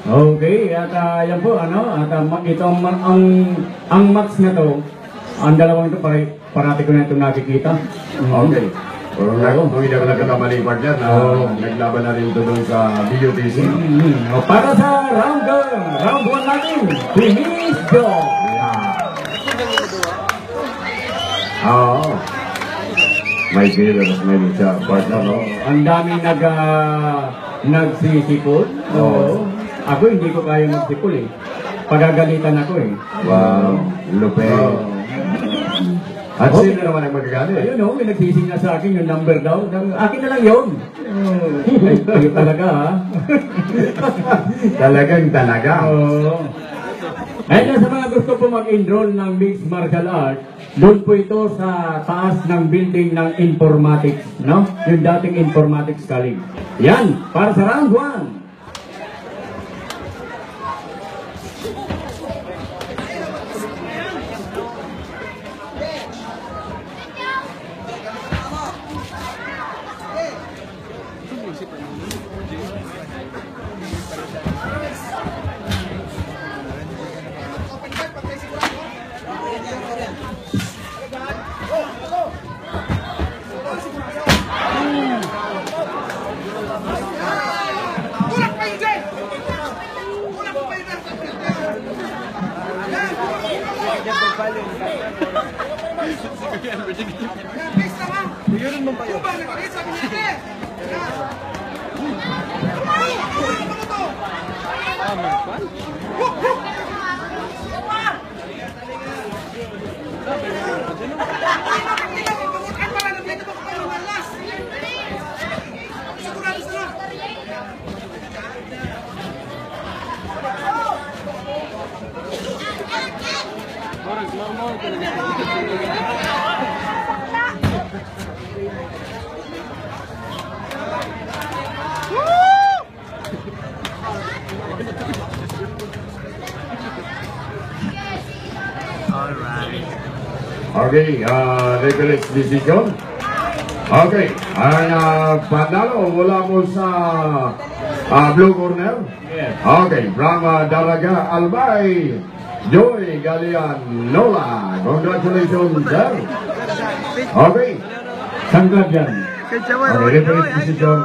Okay, at yan po, ano, at ito ang match na to, ang dalawang ito, parati ko na ito nakikita. Okay. Kung hindi ako nagkakamali pa dyan, naglaban na rin ito doon sa BUTC. Para sa round 1 natin, finish go! Oo. May dealers, may siya partner, no? Ang daming nagsisipol. Oo. Ako hindi ko kaya magsipol eh. Pagagalitan ako eh. Wow, lupin. At sino naman ang magagalit? Ayun o, may nagsising na sa akin yung number daw. Akin na lang yun. Ayun talaga ha. Talaga. Oo. Ayun sa mga gusto po mag-enroll ng mixed martial arts, doon po ito sa taas ng building ng informatics, no? Yung dating informatics college. Yan, para sa round 1. Okay, referee's decision. Okay, ang panalo mula mo sa blue corner. Okay, from Dalaga Albay, Joy Galian Nola. Congratulations, sir. Okay. Sangkad yan. Okay, referee's decision.